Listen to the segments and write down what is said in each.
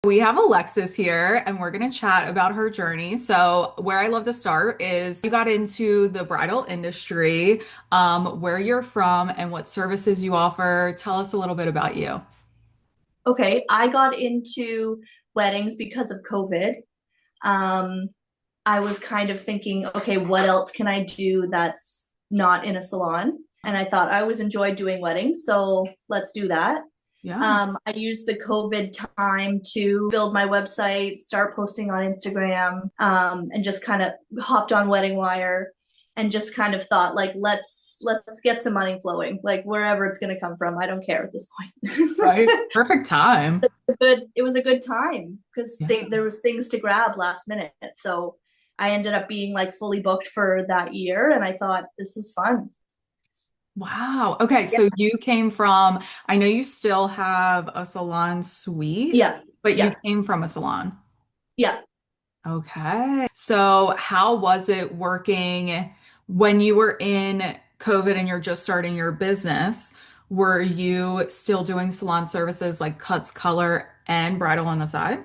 We have Alexis here and we're going to chat about her journey. So, where I love to start is you got into the bridal industry, where you're from and what services you offer. Tell us a little bit about you. Okay, I got into weddings because of COVID. Um, I was kind of thinking, okay, what else can I do that's not in a salon? And I thought I always enjoyed doing weddings, so let's do that. Yeah. I used the COVID time to build my website, start posting on Instagram, and just kind of hopped on Wedding Wire and just kind of thought like let's get some money flowing, like wherever it's going to come from. I don't care at this point. Right. Perfect time. It was a good time because Yeah. there was things to grab last minute. So I ended up being like fully booked for that year, and I thought this is fun. Wow. Okay. Yeah, So you came from, I know you still have a salon suite, yeah, but you yeah, came from a salon. yeah. Okay. So, how was it working when you were in COVID and you're just starting your business? Were you still doing salon services like cuts, color, and bridal on the side?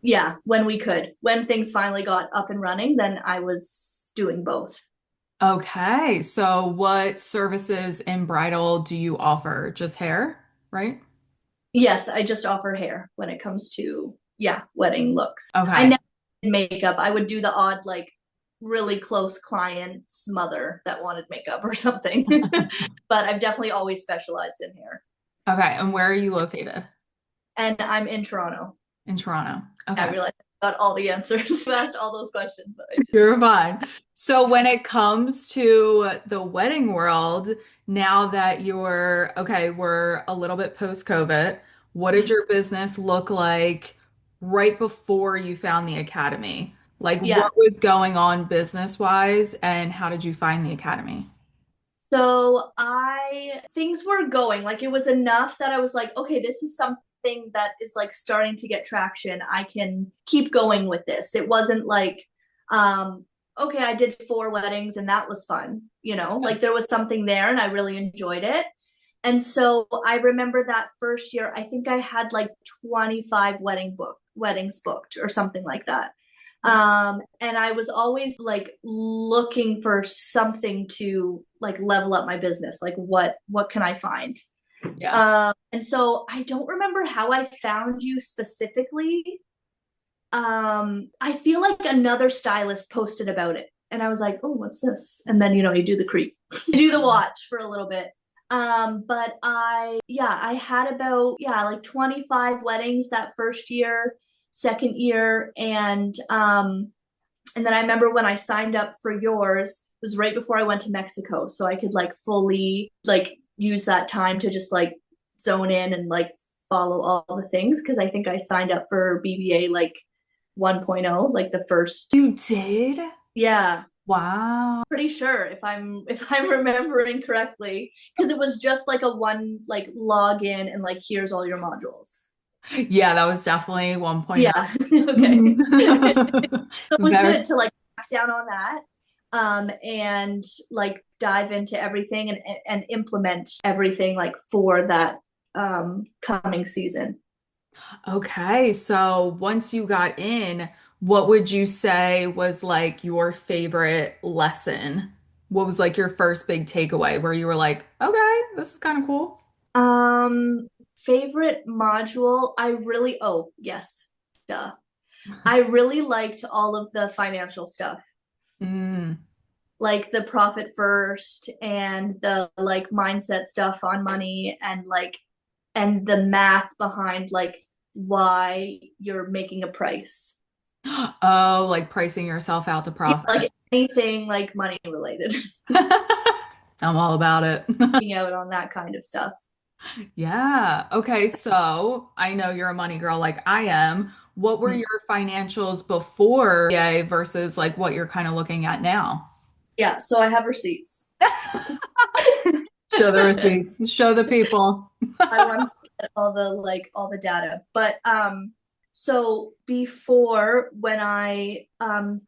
Yeah, when we could. When things finally got up and running, then I was doing both. Okay. So, what services in bridal do you offer? Just hair, right? Yes, I just offer hair when it comes to, yeah, wedding looks. I Okay. never did makeup. I would do the odd, like, really close client's mother that wanted makeup or something. But I've definitely always specialized in hair. Okay. And where are you located? And I'm in Toronto. In Toronto. I Okay. realized I got all the answers. You asked all those questions, but I did. You're fine. So when it comes to the wedding world, now that you're okay, we're a little bit post-COVID, what did your business look like right before you found the academy? Like Yeah. what was going on business-wise and how did you find the academy? So I things were going like it was enough that I was like, okay, this is something that is like starting to get traction. I can keep going with this. It wasn't like, okay, I did 4 weddings and that was fun. Like there was something there and I really enjoyed it. And so I remember that first year, I think I had like 25 weddings booked or something like that. And I was always like looking for something to like level up my business. Like what can I find? Yeah. And so I don't remember how I found you specifically. I feel like another stylist posted about it. And I was like, oh, what's this? And then, you do the creep, you do the watch for a little bit. But yeah, I had about, yeah, like 25 weddings that first year, second year. And then I remember when I signed up for yours, it was right before I went to Mexico. So I could like fully like use that time to just like zone in and like follow all the things. Cause I think I signed up for BBA like 1.0, like the first. You did? Yeah, Wow. pretty sure if I'm remembering correctly, because it was just like a one like login and like here's all your modules. Yeah, that was definitely 1.0. Yeah. Okay. Mhm. So it was Very. good to like back down on that, and like dive into everything and implement everything like for that coming season. Okay, so once you got in, what would you say was like your favorite lesson? What was like your first big takeaway where you were like, okay, this is kind of cool? Favorite module, oh, yes, duh. I really liked all of the financial stuff, Mm. like the profit first and the like mindset stuff on money and the math behind like why you're making a price. Oh, like pricing yourself out to Yeah, profit. like anything like money related. I'm all about it. Being out on that kind of stuff. Yeah. Okay, so I know you're a money girl like I am. What were Mhm. your financials before CA versus like what you're kind of looking at now? Yeah, so I have receipts. Show the receipts. Show the people. I want to get all the data. But so before when I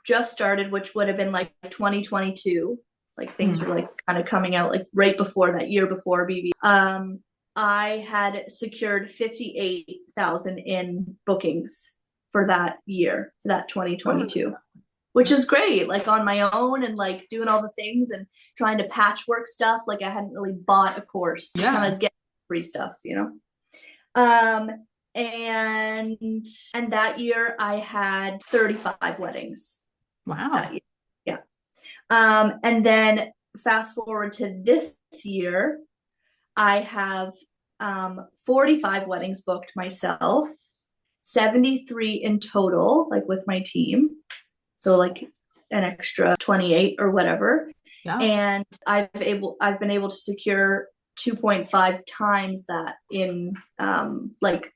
just started, which would have been like 2022, like things Mhm. were like kind of coming out like right before that year before BB. I had secured 58,000 in bookings for that year, for that Oh, 2022, which is great. Like on my own and like doing all the things and trying to patchwork stuff. Like I hadn't really bought a course, just kind yeah. of get free stuff, you know? Um, and and that year I had 35 weddings that Wow. year. Yeah. And then fast forward to this year, I have 45 weddings booked myself, 73 in total, like with my team. So like an extra 28 or whatever. Yeah. And I've been able to secure 2.5 times that in like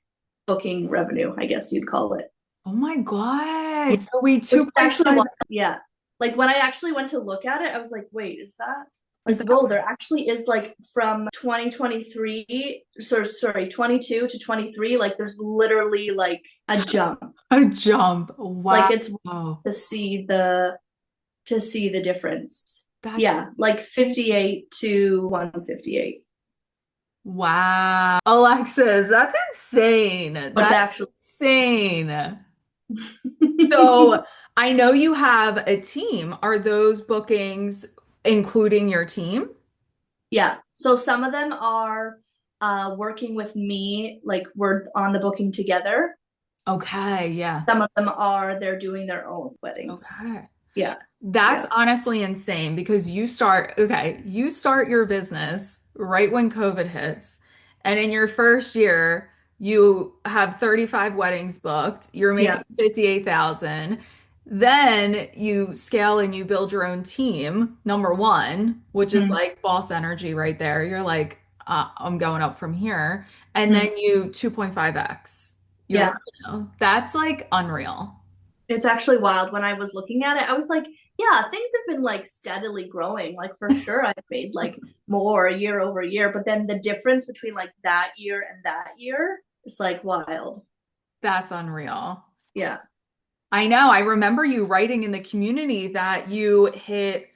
booking revenue, I guess you'd call it. Oh my Yeah. God. So we Which is actually 2.5. wild. Yeah. Like when I actually went to look at it, I was like, wait, is that Is like, that whoa, there actually is like from 2023, so sorry, 22 to 23, like there's literally like a jump. a jump? Like Wow. it's to see the difference. That's Yeah, like 58 to 158. wow. Alexis, that's insane. What's That's actually insane. So I know you have a team. Are those bookings including your team? yeah. So some of them are working with me, like we're on the booking together. Okay, yeah. Some of them are they're doing their own weddings. Okay. Yeah. That's Yeah. honestly insane because you start your business right when COVID hits. And in your first year, you have 35 weddings booked, you're Yeah. making 58,000. Then you scale and you build your own team, number one, which is Mhm. like boss energy right there. You're like, I'm going up from here. And Mhm. then you 2.5x your Yeah. revenue. That's like unreal. It's actually wild. When I was looking at it, I was like, yeah, things have been like steadily growing. Like for sure I've made like more year over year, but then the difference between like that year and that year is like wild. That's unreal. Yeah. I know. I remember you writing in the community that you hit,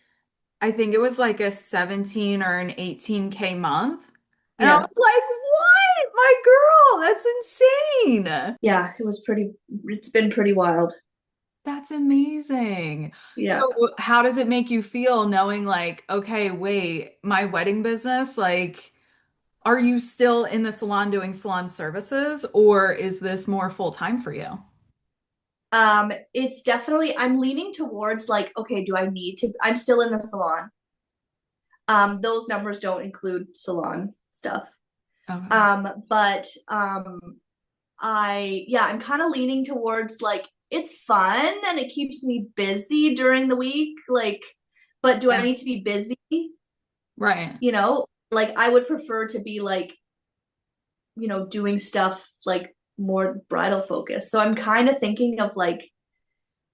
I think it was like a 17 or an 18K month. And I Yeah. was like, what? My girl, that's insane. Yeah, it's been pretty wild. That's amazing. Yeah. So, how does it make you feel knowing, like, okay, wait, my wedding business, like, are you still in the salon doing salon services, or is this more full time for you? It's definitely I'm leaning towards like, okay, do I need to I'm still in the salon. Those numbers don't include salon stuff. Okay. But I'm kind of leaning towards like it's fun and it keeps me busy during the week. Like, but do I Yeah. need to be busy? Right. You know, like I would prefer to be like, doing stuff like more bridal focused. So I'm kind of thinking of like,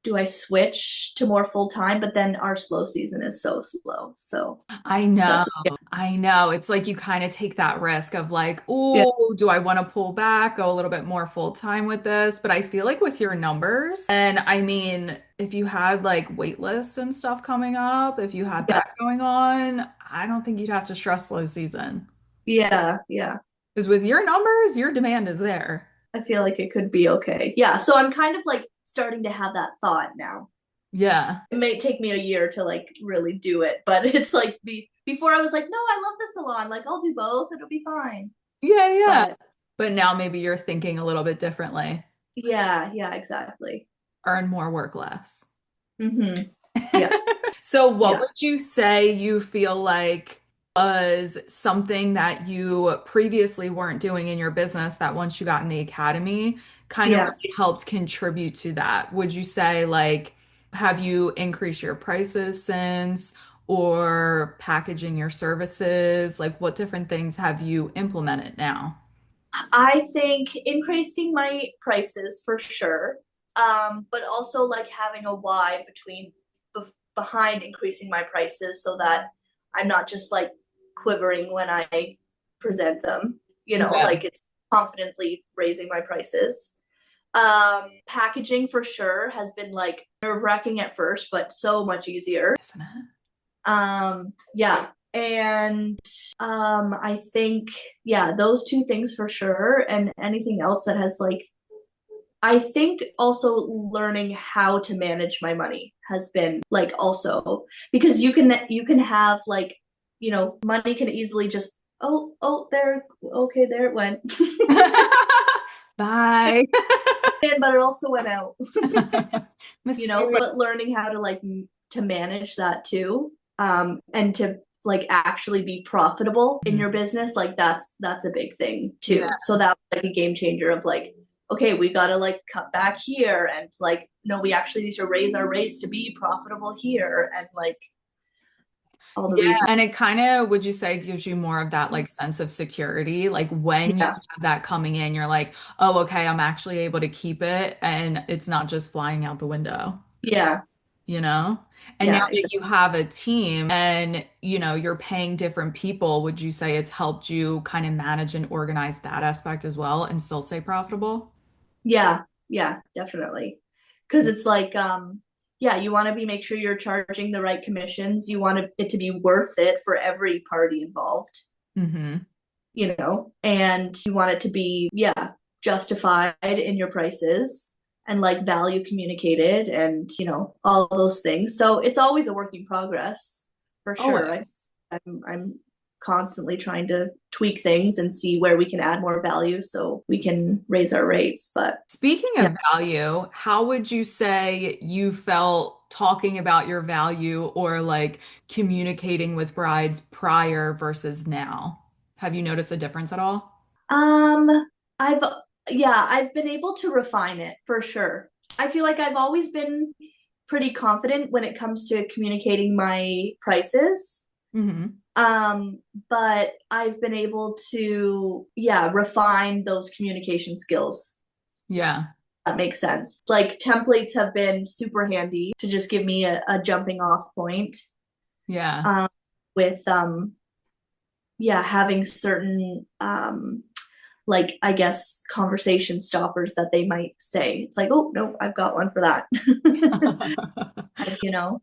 do I switch to more full time? But then our slow season is so slow. So I know. that's I know. It's like you kind of take that risk of like, yeah. oh, do I want to pull back, go a little bit more full time with this? But I feel like with your numbers, and I mean, if you had like wait lists and stuff coming up, if you had Yeah. that going on, I don't think you'd have to stress slow season. Yeah. Yeah. Because with your numbers, your demand is there. I feel like it could be okay. Yeah. So I'm kind of like starting to have that thought now. Yeah. It may take me a year to like really do it, but it's like before I was like, no, I love the salon. Like I'll do both. It'll be fine. Yeah, yeah. But But now maybe you're thinking a little bit differently. yeah, yeah, exactly. Earn more, work less. Mm-hmm. Yeah. So, what Yeah. would you say you feel like was something that you previously weren't doing in your business that once you got in the academy kind of Yeah. really helped contribute to that? Would you say, like, have you increased your prices since, or packaging your services? Like, what different things have you implemented now? I think increasing my prices for sure. But also like having a why behind increasing my prices so that I'm not just like quivering when I present them, Yeah, like it's confidently raising my prices. Packaging for sure has been like nerve-wracking at first, but so much easier. isn't it? Yeah. And I think, yeah, those two things for sure. And anything else that has like, I think also learning how to manage my money has been like also because you can have like, money can easily just, oh there, okay, there it went. Bye. But it also went out, Mysterious. but learning how to like to manage that too, and to like actually be profitable in your business, like that's a big thing Yeah. too. So that was like a game changer of like, okay, we gotta like cut back here and like, no, we actually need to raise our rates to be profitable here and like all the Yeah. reasons. And it kind of, would you say, gives you more of that like sense of security? Like when you Yeah, have that coming in, you're like, oh, okay, I'm actually able to keep it and it's not just flying out the window, yeah, you know? And now yeah, that exactly. you have a team and, you're paying different people, would you say it's helped you kind of manage and organize that aspect as well and still stay profitable? Yeah, yeah, definitely. Because it's like, yeah, you want to be make sure you're charging the right commissions. You want it to be worth it for every party involved, Mm-hmm. and you want it to be, yeah, justified in your prices and like value communicated and, all those things. So it's always a work in progress for sure. Always. I'm constantly trying to tweak things and see where we can add more value so we can raise our rates. But Speaking yeah. of value, how would you say you felt talking about your value or like communicating with brides prior versus now? Have you noticed a difference at all? Um, I've I've been able to refine it for sure. I feel like I've always been pretty confident when it comes to communicating my prices. Hmm. Um, but I've been able to, yeah, refine those communication skills. Yeah. That makes sense. Like templates have been super handy to just give me a jumping off point. Yeah. Um, with yeah, having certain like I guess conversation stoppers that they might say. It's like, oh no, I've got one for that. you know.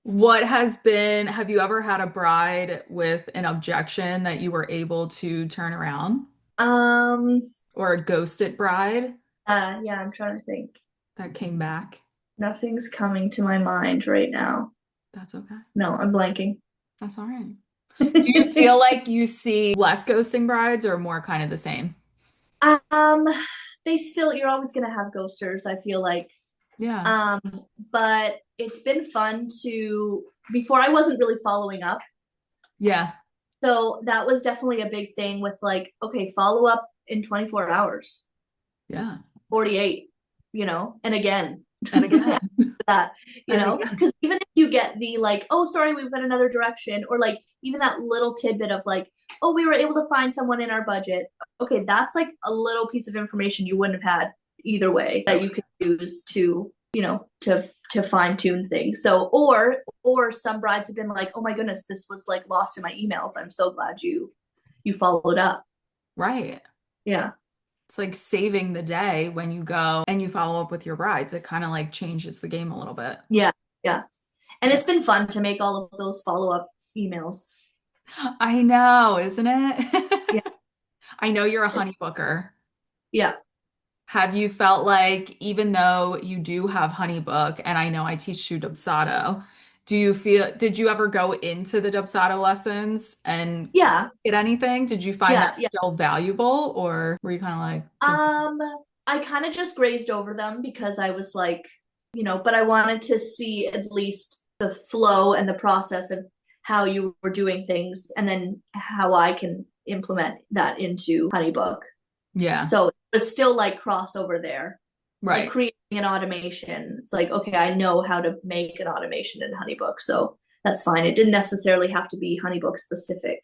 Have you ever had a bride with an objection that you were able to turn around Um or a ghosted bride yeah, I'm trying to think. that came back? Nothing's coming to my mind right now. That's okay. No, I'm blanking. That's all right. Do you feel like you see less ghosting brides or more kind of the same? um they still, you're always gonna have ghosters, I feel like. Yeah. Um, but it's been fun to, before I wasn't really following up. Yeah. So that was definitely a big thing with like, okay, follow up in 24 hours, Yeah. 48, and again, And again, that, and again. because even if you get the like, oh, sorry, we've got another direction, or like even that little tidbit of like, oh, we were able to find someone in our budget. Okay, that's like a little piece of information you wouldn't have had either way that you could use to, to fine tune things. So, or some brides have been like, oh my goodness, this was like lost in my emails. I'm so glad you followed up. Right. Yeah. It's like saving the day when you go and you follow up with your brides. It kind of like changes the game a little bit. Yeah. Yeah. And Yeah. it's been fun to make all of those follow up emails. I know, isn't Yeah. it? I know you're a honey booker. Yeah. Have you felt like, even though you do have HoneyBook, and I know I teach you Dubsado, did you ever go into the Dubsado lessons and Yeah. get anything? Did you find them Yeah. Yeah. still valuable, or were you kind of like, Um, I kind of just grazed over them because I was like, but I wanted to see at least the flow and the process of how you were doing things and then how I can implement that into HoneyBook. yeah, So it was still like crossover there, like right, creating an automation. It's like, okay, I know how to make an automation in HoneyBook, so that's fine. It didn't necessarily have to be HoneyBook specific.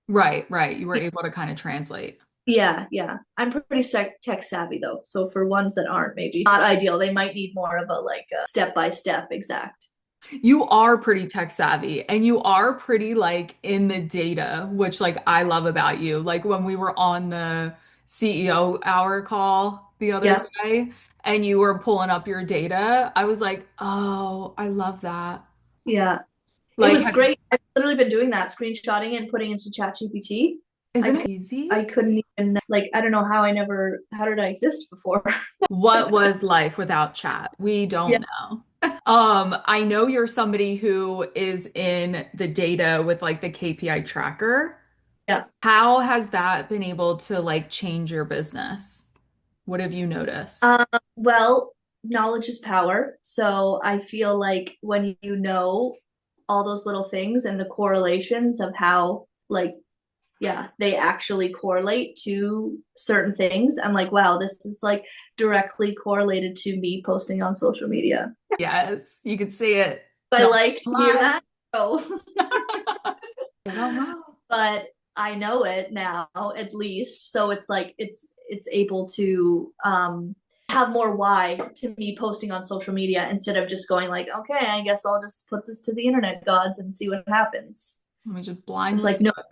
right. You were able to kind of translate. Yeah, yeah. I'm pretty tech savvy though. So for ones that aren't maybe not ideal, they might need more of a like a step by step exact. You are pretty tech savvy and you are pretty like in the data, which like I love about you. Like when we were on the CEO hour call the other Yeah. day and you were pulling up your data, I was like, "Oh, I love that." Yeah. It Like, was great. I've literally been doing that, screenshotting it and putting it into ChatGPT. isn't I it easy? I couldn't even like I don't know how I never how did I exist before? What was life without chat? We Yeah, don't know. I know you're somebody who is in the data with like the KPI tracker. yeah. How has that been able to like change your business? What have you noticed? Well, knowledge is power. So I feel like when you know all those little things and the correlations of how like yeah, they actually correlate to certain things. I'm like, wow, this is like directly correlated to me posting on social media. Yes, you could see it. I No like to hear lie. that. Oh, I don't know. but I know it now at least. So it's like it's able to have more why to me posting on social media instead of just going like, okay, I guess I'll just put this to the internet gods and see what happens. Let me just It's blindly like do no, it.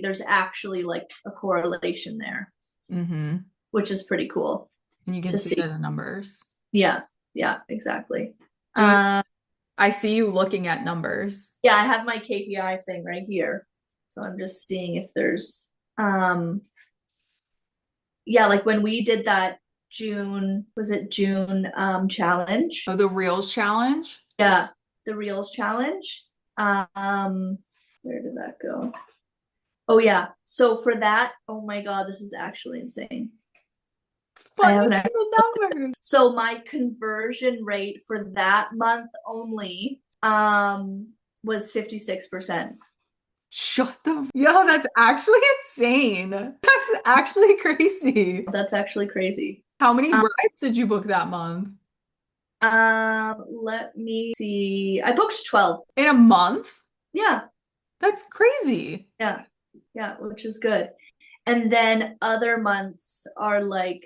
there's actually like a correlation there, Mm-hmm. which is pretty cool And you can to see it see. in the numbers. Yeah, yeah, exactly. Do you, Uh, I see you looking at numbers. yeah, I have my KPI thing right here. So I'm just seeing if there's um yeah, like when we did that June, was it June challenge? Oh, the Reels challenge? Yeah, the Reels challenge. Um where did that go? Oh yeah. So for that, oh my God, this is actually insane. It's I fun to haven't see the numbers. so my conversion rate for that month only was 56%. Shut the. Yo, that's actually insane. That's actually crazy. That's actually crazy. How many Um, brides did you book that month? let me see. I booked 12. In a month? Yeah, That's crazy. yeah, yeah, which is good. And then other months are like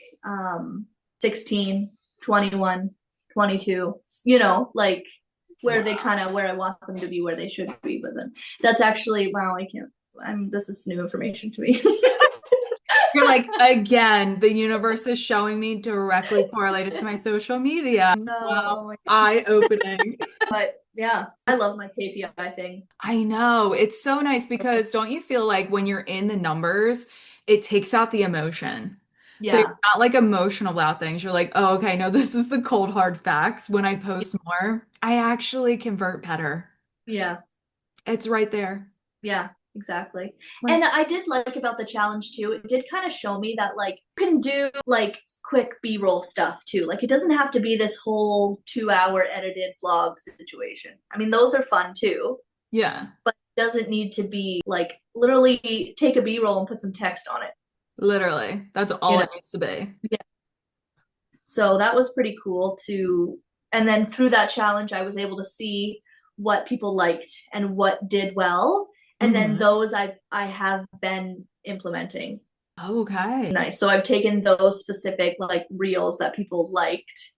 16, 21, 22. Like where they Wow. kind of where I want them to be, where they should be. But then that's actually wow, I can't this is new information to me. You're like, again, the universe is showing me directly correlated to my social media. Wow. Oh my Eye-opening. but yeah, I love my KPI thing. I know. It's so nice because don't you feel like when you're in the numbers, it takes out the emotion. So you're Yeah, not like emotional about things. You're like, oh, okay, no, this is the cold hard facts. When I post more, I actually convert better. yeah. It's right there. Yeah, exactly. Right. And I did like about the challenge too, it did kind of show me that like you can do like quick B-roll stuff too. Like it doesn't have to be this whole 2 hour edited vlog situation. I mean, those are fun too, Yeah, but it doesn't need to be like literally take a B-roll and put some text on it, literally. That's you all know? it needs to be. Yeah. So that was pretty cool to, and then through that challenge, I was able to see what people liked and what did well. And then Hmm. those I have been implementing. Okay. Nice. So I've taken those specific like reels that people liked,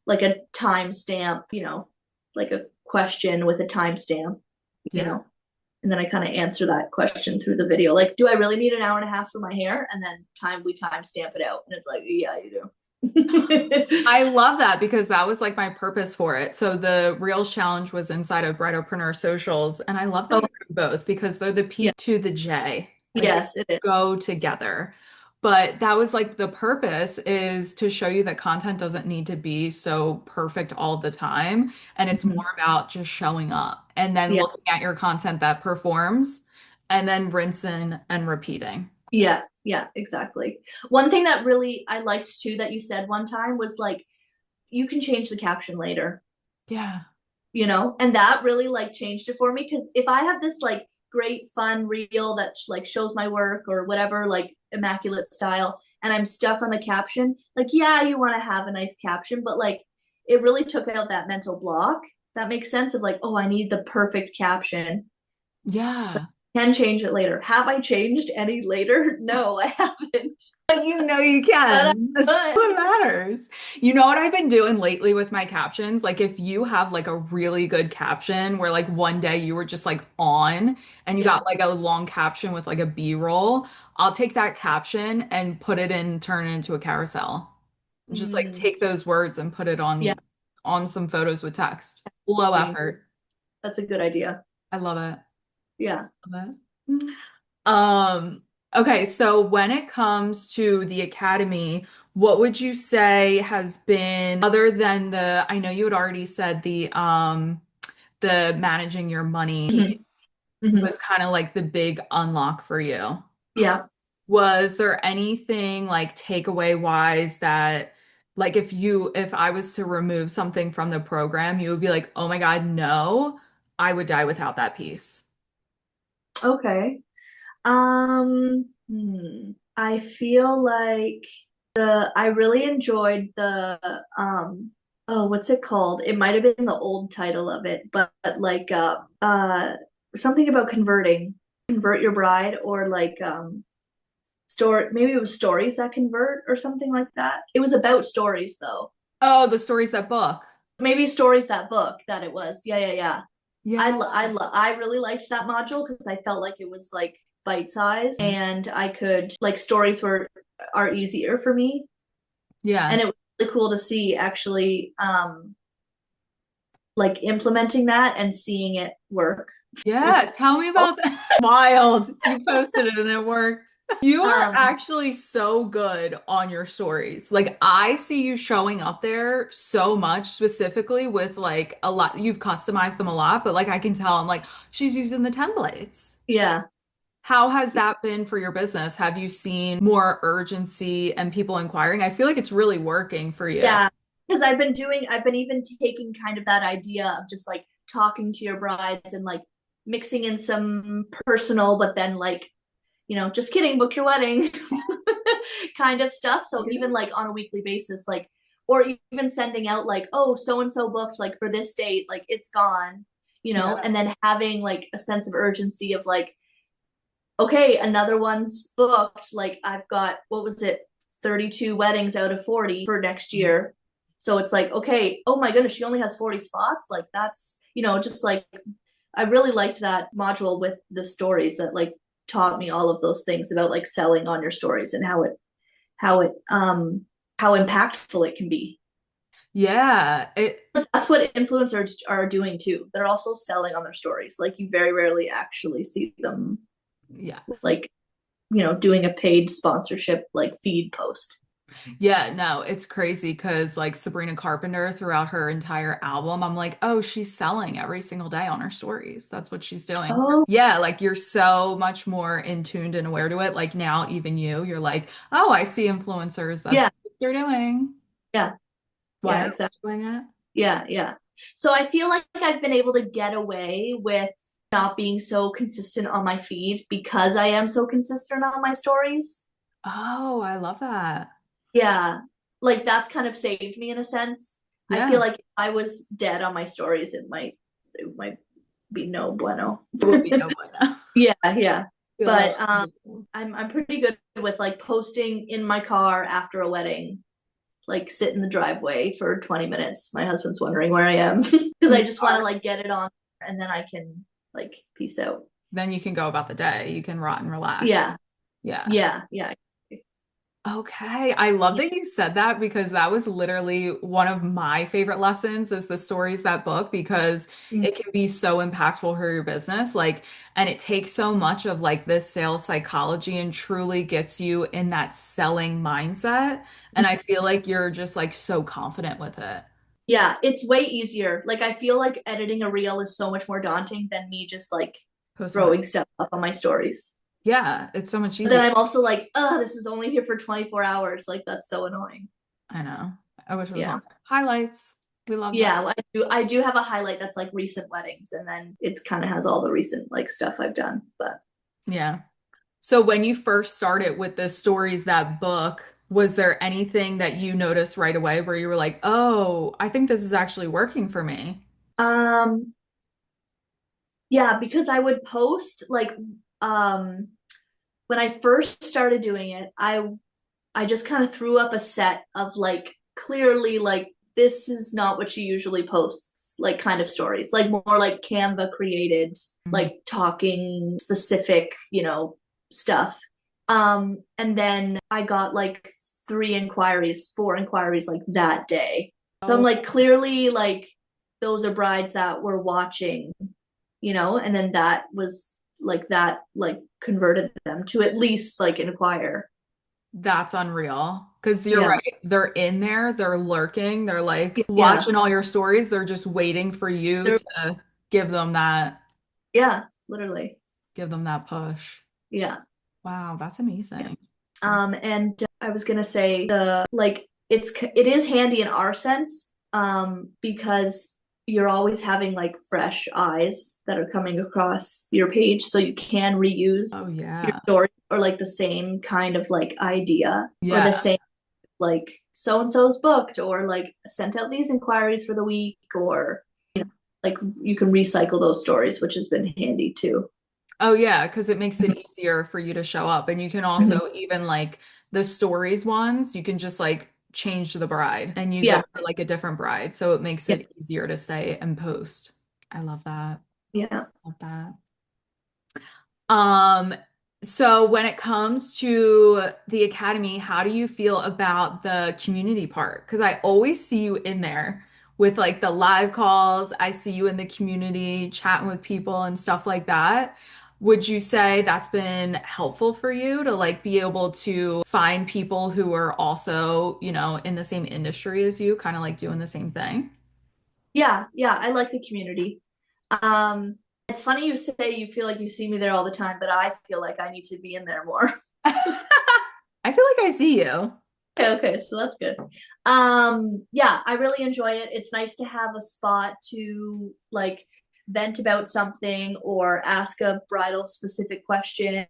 like a timestamp, like a question with a timestamp, you Yeah. know, and then I kind of answer that question through the video. Like, do I really need an hour and a half for my hair? And then we timestamp it out, and it's like, yeah, you do. I love that because that was like my purpose for it. So the Reels challenge was inside of Bridalpreneur Socials, and I love that Oh, you do both because they're the P yeah. to the J. Like they Yes, it is. go together. But that was like the purpose is to show you that content doesn't need to be so perfect all the time. And it's Mhm. more about just showing up and then Yeah. looking at your content that performs and then rinsing and repeating. Yeah. Yeah, exactly. One thing that really I liked too that you said one time was like, you can change the caption later. Yeah. And that really like changed it for me because if I have this like great fun reel that like shows my work or whatever, like immaculate style, and I'm stuck on the caption, like yeah, you want to have a nice caption, but like it really took out that mental block. That makes sense of like, oh, I need the perfect caption. Yeah. Can change it later. Have I changed any later? No, I haven't. You know you But can. That's I what could. matters. You know what I've been doing lately with my captions? Like if you have like a really good caption where like one day you were just like on and you Yeah. got like a long caption with like a B-roll, I'll take that caption and put it in, turn it into a carousel. Just like Mm, take those words and put it yeah. on some photos with text. Low effort. That's a good idea. I love it. Yeah. Love it. Okay, so when it comes to the academy, what would you say has been other than I know you had already said the managing your money Hmm. piece Hmm. was kind of like the big unlock for you. Yeah. Was there anything like takeaway wise that like if I was to remove something from the program, you would be like, "Oh my God, no, I would die without that piece." Okay. I feel like I really enjoyed the oh, what's it called? It might have been the old title of it, but like something about convert your bride, or like store, maybe it was stories that convert or something like that. It was about stories though. Oh, the stories that book. Maybe stories that book that it was. Yeah, yeah, yeah. Yeah. I really liked that module because I felt like it was like bite sized, and I could like stories were are easier for me, and Yeah. it was really cool to see actually like implementing that and seeing it work was Yeah, tell me cool. about that. Wild. You posted it and it worked. You are Um actually so good on your stories. Like I see you showing up there so much specifically with like a lot you've customized them a lot, but like I can tell I'm like she's using the templates. yeah. How has that been for your business? Have you seen more urgency and people inquiring? I feel like it's really working for you. Yeah, because I've been even taking kind of that idea of just like talking to your brides and like mixing in some personal, but then like, just kidding, book your wedding kind of stuff. So even like on a weekly basis, like, or even sending out like, oh, so and so booked like for this date, like it's gone, Yeah. and then having like a sense of urgency of like, okay, another one's booked. Like I've got, what was it, 32 weddings out of 40 for next year. So it's like, okay, oh my goodness, she only has 40 spots. Like that's, just like, I really liked that module with the stories that like taught me all of those things about like selling on your stories and how it, how impactful it can be. Yeah. That's what influencers are doing too. They're also selling on their stories. Like you very rarely actually see them Yes. like doing a paid sponsorship like feed post. Yeah, no, it's crazy because like Sabrina Carpenter throughout her entire album, I'm like, oh, she's selling every single day on her stories. That's what she's doing. Oh, Yeah, like you're so much more in tuned and aware to it. Like now, even you're like, oh, I see influencers. yeah, That's what they're doing. yeah, Why yeah, else exactly. are they doing it? Yeah, yeah. So I feel like I've been able to get away with not being so consistent on my feed because I am so consistent on my stories. Oh, I love that. Yeah. Like that's kind of saved me in a sense. I feel Yeah, like if I was dead on my stories, it might be no bueno. it would be no bueno. Yeah, yeah. Feel that. But I'm pretty good with like posting in my car after a wedding, like sit in the driveway for 20 minutes. My husband's wondering where I am because I just want to like get it on and then I can like peace out. Then you can go about the day. You can rot and relax. Yeah, Yeah. yeah, yeah. Okay, I love that you said that because that was literally one of my favorite lessons is the stories that book because Mm-hmm. it can be so impactful for your business like and it takes so much of like this sales psychology and truly gets you in that selling mindset and I feel like you're just like so confident with it. Yeah, it's way easier. Like I feel like editing a reel is so much more daunting than me just like Posting it. throwing stuff up on my stories. Yeah, it's so much But then easier. I'm also like, oh, this is only here for 24 hours. Like that's so annoying. I know. I wish it was Yeah. on highlights. We love that. Yeah, I do have a highlight that's like recent weddings, and then it kind of has all the recent like stuff I've done. But Yeah. So when you first started with the stories that book, was there anything that you noticed right away where you were like, "Oh, I think this is actually working for me?" um yeah, because I would post like um when I first started doing it, I just kind of threw up a set of like clearly like this is not what she usually posts, like kind of stories, like more like Canva created, Mhm. like talking specific, stuff. And then I got like 4 inquiries like that day. So I'm Oh, like clearly like those are brides that were watching, and then that was that converted them to at least like inquire. That's unreal. Because you're Yeah. right. They're in there, they're lurking, they're like Yeah. watching all your stories. They're just waiting for you They're, to give them that, yeah, literally. give them that push. Yeah. Wow, that's Yeah. amazing. And I was gonna say it is handy in our sense, because you're always having like fresh eyes that are coming across your page, so you can reuse Oh your yeah. story or like the same kind of like idea or Yeah. the same like so and so's booked or like sent out these inquiries for the week or like you can recycle those stories, which has been handy too. Oh yeah, because it makes it easier for you to show up. And you can Mhm. also even like the stories ones, you can just like change the bride and use Yeah. it for like a different bride. So it makes Yeah. it easier to say and post. I love that. Yeah. Love that. Um, so when it comes to the academy, how do you feel about the community part? Because I always see you in there with like the live calls. I see you in the community chatting with people and stuff like that. Would you say that's been helpful for you to like be able to find people who are also, in the same industry as you, kind of like doing the same thing? Yeah, yeah, I like the community. Um, it's funny you say you feel like you see me there all the time, but I feel like I need to be in there more. I feel like I see you. Okay, okay, so that's good. Yeah, I really enjoy it. It's nice to have a spot to like vent about something or ask a bridal specific question.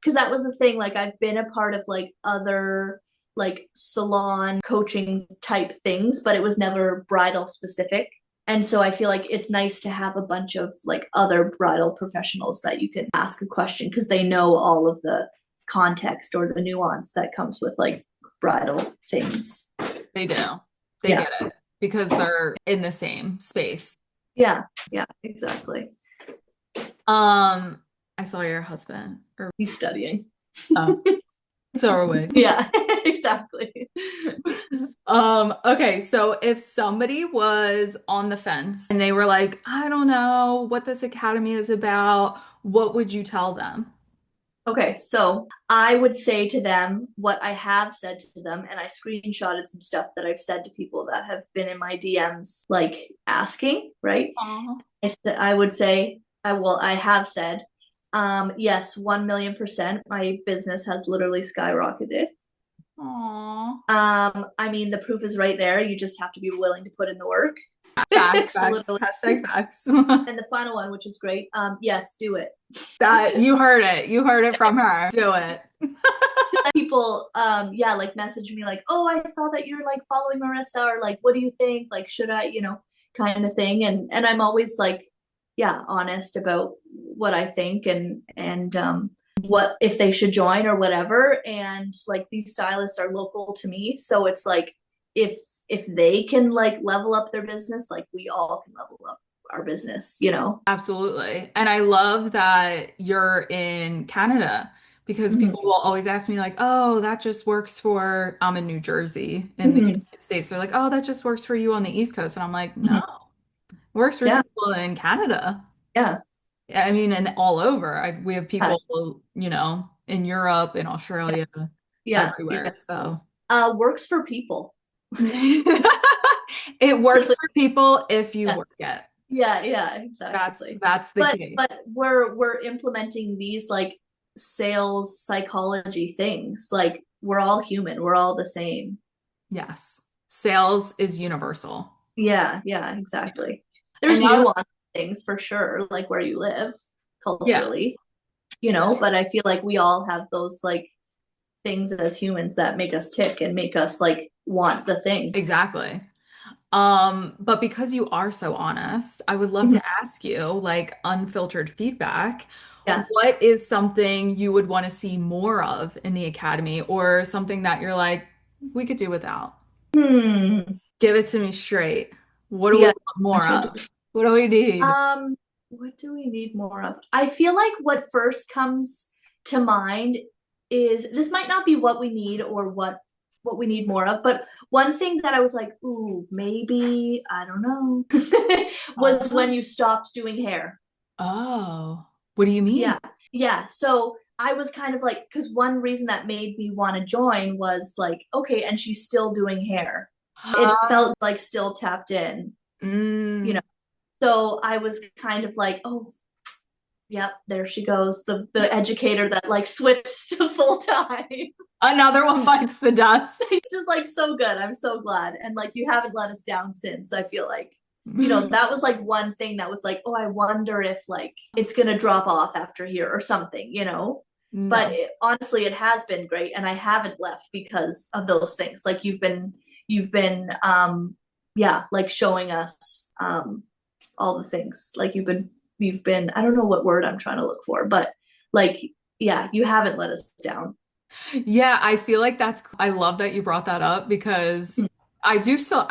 Because that was the thing, like I've been a part of like other like salon coaching type things, but it was never bridal specific. And so I feel like it's nice to have a bunch of like other bridal professionals that you can ask a question because they know all of the context or the nuance that comes with like bridal things. They do. They Yeah. get it because they're in the same space. Yeah. Yeah. Exactly. Um, I saw your husband. Or He's studying. oh, so are we. Yeah. Exactly. Okay, so if somebody was on the fence and they were like, I don't know what this academy is about, what would you tell them? Okay, so I would say to them what I have said to them, and I screenshotted some stuff that I've said to people that have been in my DMs, like asking, right? Aw. I would say, I have said, yes, 1,000,000%, my business has literally skyrocketed. Aw. I mean, the proof is right there. You just have to be willing to put in the work. Facts, So facts, literally, hashtag facts. and the final one, which is great. Yes, do it. That you heard it. You heard it from her. Do it. People, yeah, like message me like, oh, I saw that you're like following Marissa, or like, what do you think? Like, should I, kind of thing. And I'm always like, yeah, honest about what I think and what if they should join or whatever. And like these stylists are local to me, so it's like if they can like level up their business, like we all can level up our business. Absolutely. And I love that you're in Canada because Hmm. people will always ask me, like, oh, that just works for, I'm in New Jersey in the Hmm. United States. They're like, oh, that just works for you on the East Coast. And I'm like, no, Hmm. it works for Yeah, people in Canada. yeah, Yeah, I mean, and all over. We have yeah, people, in Europe, in Australia, yeah, yeah. everywhere. So Works for people. it works Literally, for people if you yeah. work it. Yeah, yeah, That's exactly. that's the But key. but we're implementing these like sales psychology things. Like we're all human. We're all the same. Yes. Sales is universal. Yeah, yeah, Yeah. exactly. And There's now, nuance things for sure, like where you live yeah, culturally, but I feel like we all have those like things as humans that make us tick and make us like want the thing. exactly. But because you are so honest, I would love Mhm. to ask you, like, unfiltered feedback. Yeah. What is something you would want to see more of in the academy, or something that you're like, we could do without? Hmm. Give it to me straight. What do we Yeah. want more of? What do we need? Um, what do we need more of? I feel like what first comes to mind is this might not be what we need or what what we need more of. But one thing that I was like, ooh, maybe, I don't know, was when Oh. you stopped doing hair. Oh. What do you mean? Yeah. Yeah. So I was kind of like, because one reason that made me want to join was like, okay, and she's still doing hair. It felt like still tapped in, you Mm. know. So I was kind of like, oh, yep, there she goes, the educator that like switched to full time. Another one bites the dust. Just like so good. I'm so glad. And like you haven't let us down since. I feel like, you know, that was like one thing that was like, oh, I wonder if like it's gonna drop off after here or something, you know. But No. honestly, it has been great, and I haven't left because of those things. Like you've been, yeah, like showing us all the things. Like you've been. I don't know what word I'm trying to look for, but like, yeah, you haven't let us down. Yeah, I feel like I love that you brought that up because I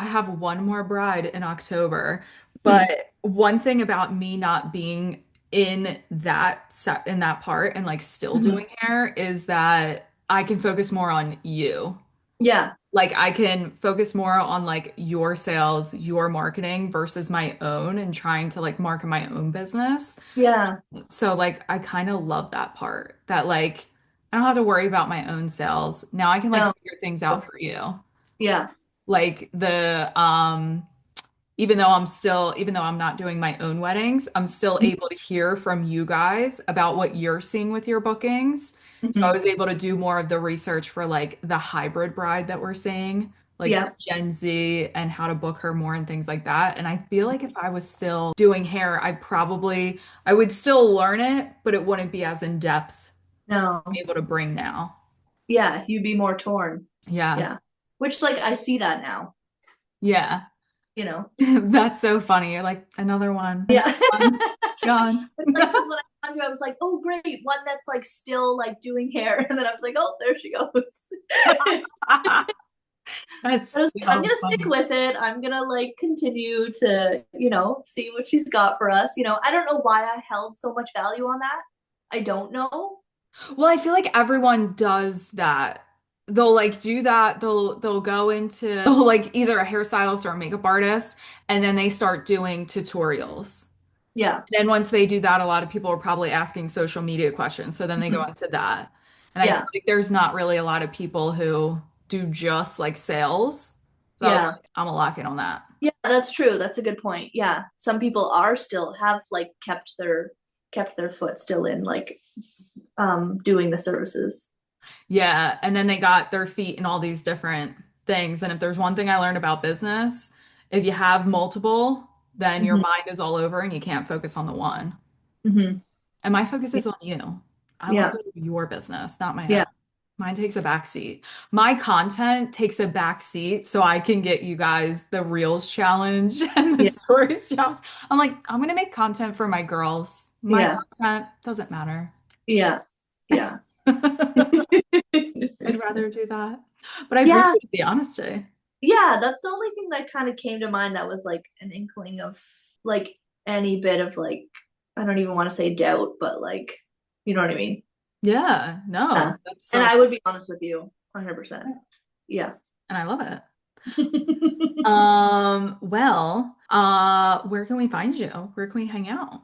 have one more bride in October. But one thing about me not being in that part and like still doing hair is that I can focus more on you. Yeah, Like I can focus more on like your sales, your marketing versus my own and trying to like market my own business. yeah. So like I kind of love that part that like I don't have to worry about my own sales. Now I can like No. figure things out for you. Yeah. Like the even though I'm not doing my own weddings, I'm still able to hear from you guys about what you're seeing with your bookings. So I Hmm. was able to do more of the research for like the hybrid bride that we're seeing, like the Yeah. Gen Z and how to book her more and things like that. And I feel like if I was still doing hair, I would still learn it, but it wouldn't be as in depth No. able to bring now. Yeah. You'd be more torn. Yeah. Yeah. Which, like, I see that now, Yeah. you know? That's so funny. You're like Yeah. another one gone. But like, because when I found you, I was like, oh, great. One that's like still like doing hair. And then I was like, oh, there she goes. That's I was like, I'm so gonna stick funny. with it. I'm gonna like continue to, see what she's got for us. I don't know why I held so much value on that. I don't know. Well, I feel like everyone does that. They'll like do that. They'll go into they'll like either a hairstylist or a makeup artist, and then they start doing tutorials. Yeah. And then once they do that, a lot of people are probably asking social media questions. So then they go Mhm. into that. And I feel Yeah. like there's not really a lot of people who do just like sales. So I was Yeah. like, I'm gonna lock in on that. Yeah, that's true. That's a good point. Yeah. Some people are still have like kept their foot still in like doing the services. Yeah, and then they got their feet in all these different things. And if there's one thing I learned about business, if you have multiple, then your Hmm. mind is all over and you can't focus on the one. Hmm. And my focus Yeah. is on you. I want Yeah. to go to your business, not my own. Yeah. Mine takes a back seat. My content takes a back seat so I can get you guys the Reels challenge and the Yeah. Stories challenge. I'm like, I'm gonna make content for my girls. My Yeah. content doesn't matter. Yeah. Yeah. I'd rather do that. But I Yeah. appreciate the honesty. Yeah. That's the only thing that kind of came to mind that was like an inkling of like any bit of like, I don't even want to say doubt, but like, you know what I mean? Yeah, Yeah. no, that's And so, I would be honest with you, 100%. Yeah. and I love it. Well, where can we find you? Where can we hang out?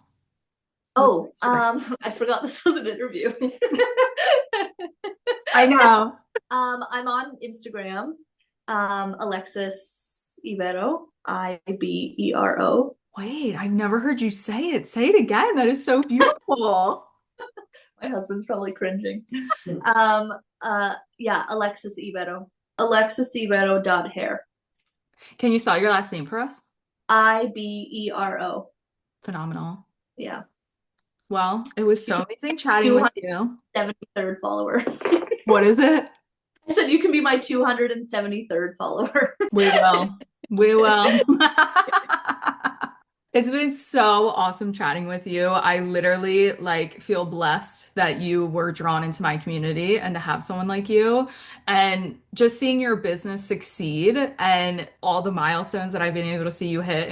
What's Oh, your Instagram? I forgot this was an interview. I know. I'm on Instagram, Alexis Ibero, Ibero. Wait, I've never heard you say it. Say it again. That is so beautiful. My husband's probably cringing. Yeah, Alexis Ibero. Alexis Ibero dot hair. Can you spell your last name for us? Ibero. Phenomenal. Yeah. Well, it was You so can amazing chatting be with my you. 273rd follower. What is it? I said you can be my 273rd follower. We will. We will. It's been so awesome chatting with you. I literally like feel blessed that you were drawn into my community and to have someone like you. And just seeing your business succeed and all the milestones that I've been able to see you hit